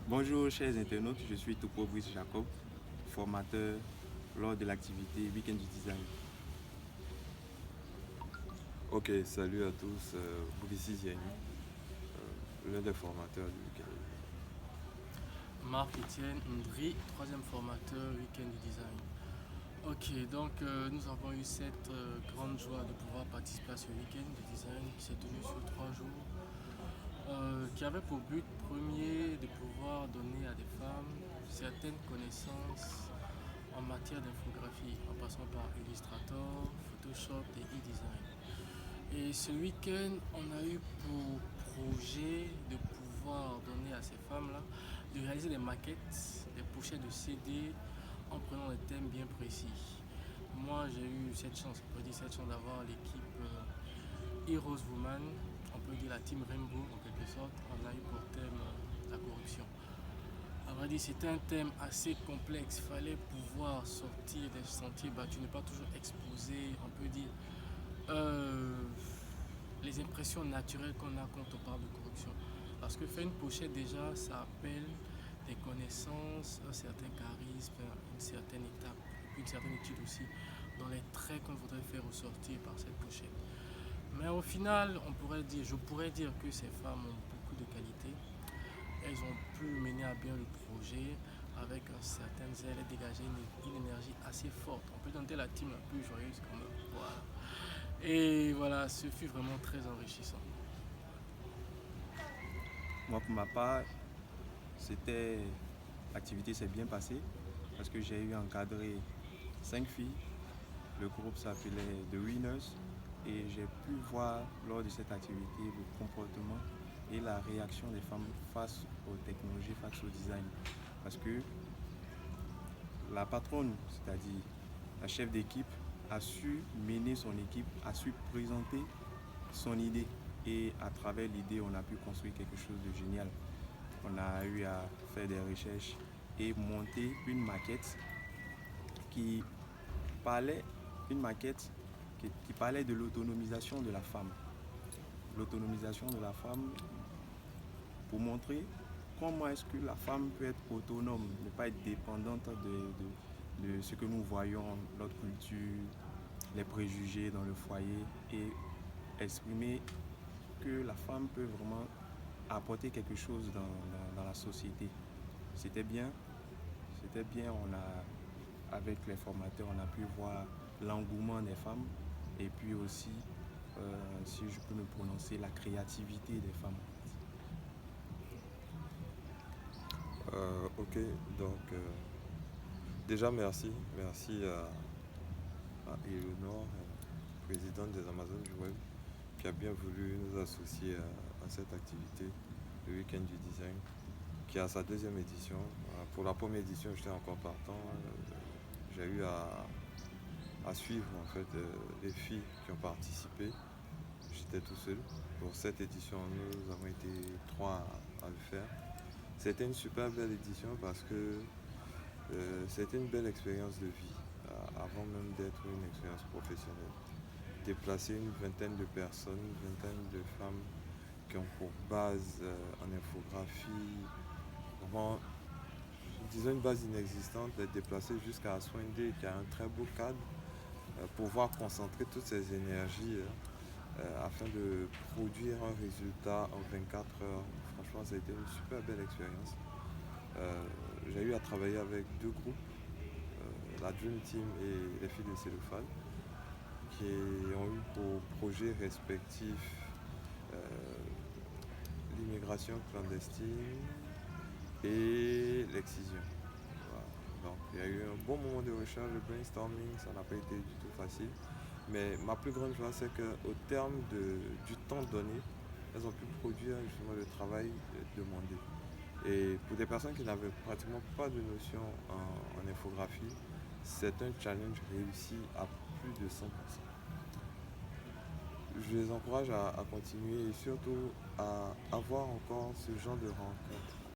Bonjour chers internautes, je suis Topo Brice Jacob, formateur lors de l'activité Week-end du Design. Ok, salut à tous, Brice Ziani, l'un des formateurs du week-end. Marc-Étienne Ndri, troisième formateur Week-end du Design. Ok, donc nous avons eu cette grande joie de pouvoir participer à ce week-end du design qui s'est tenu sur 3 jours, qui avait pour but premier de pouvoir donner à des femmes certaines connaissances en matière d'infographie, en passant par Illustrator, Photoshop et e-design. Et ce week-end, on a eu pour projet de pouvoir donner à ces femmes-là de réaliser des maquettes, des pochettes de CD en prenant des thèmes bien précis. Moi, j'ai eu cette chance, on peut dire cette chance d'avoir l'équipe Heroes Woman, on peut dire la team Rainbow en quelque sorte. On a eu pour thème la corruption. À vrai dire, c'était un thème assez complexe. Il fallait pouvoir sortir des sentiers battus, ne pas toujours exposer, on peut dire, euh, les impressions naturelles qu'on a quand on parle de corruption. Parce que faire une pochette, déjà, ça appelle des connaissances, un certain charisme, une certaine étape, une certaine étude aussi, dans les traits qu'on voudrait faire ressortir par cette pochette. Mais au final, je pourrais dire que ces femmes ont beaucoup de qualités. Elles ont pu mener à bien le projet avec un certain zèle et dégager une énergie assez forte. On peut tenter la team la plus joyeuse quand même. Voilà. Et voilà, ce fut vraiment très enrichissant. Moi pour ma part, l'activité s'est bien passée parce que j'ai eu encadré 5 filles. Le groupe s'appelait The Winners et j'ai pu voir lors de cette activité le comportement et la réaction des femmes face aux technologies, face au design. Parce que la patronne, c'est-à-dire la chef d'équipe, a su mener son équipe, a su présenter son idée. Et à travers l'idée, on a pu construire quelque chose de génial. On a eu à faire des recherches et monter une maquette qui parlait, une maquette qui parlait de l'autonomisation de la femme. L'autonomisation de la femme pour montrer comment est-ce que la femme peut être autonome, ne pas être dépendante de ce que nous voyons, notre culture, les préjugés dans le foyer et exprimer que la femme peut vraiment apporter quelque chose dans la société. C'était bien, avec les formateurs, on a pu voir l'engouement des femmes et puis aussi, si je peux me prononcer, la créativité des femmes. Ok, donc déjà merci à Eleonore, présidente des Amazones du Web, qui a bien voulu nous associer à cette activité, le week-end du design, qui a sa deuxième édition. Pour la première édition, j'étais encore partant. J'ai eu à suivre en fait les filles qui ont participé. J'étais tout seul. Pour cette édition, nous avons été trois à le faire. C'était une super belle édition parce que c'était une belle expérience de vie, avant même d'être une expérience professionnelle. Déplacer une vingtaine de personnes, une vingtaine de femmes qui ont pour base en infographie, vraiment, disons une base inexistante, les déplacer jusqu'à Swindé qui a un très beau cadre, pouvoir concentrer toutes ces énergies afin de produire un résultat en 24 heures. Franchement, ça a été une super belle expérience. J'ai eu à travailler avec deux groupes, la Dream Team et les filles de Cellophane, qui ont eu pour projet respectif euh, l'immigration clandestine et l'excision. Voilà. Donc il y a eu un bon moment de recherche, de brainstorming, ça n'a pas été du tout facile. Mais ma plus grande joie, c'est qu'au terme du temps donné, elles ont pu produire justement le travail demandé. Et pour des personnes qui n'avaient pratiquement pas de notion en infographie, c'est un challenge réussi à plus de 100%. Je les encourage à continuer et surtout à avoir encore ce genre de rencontres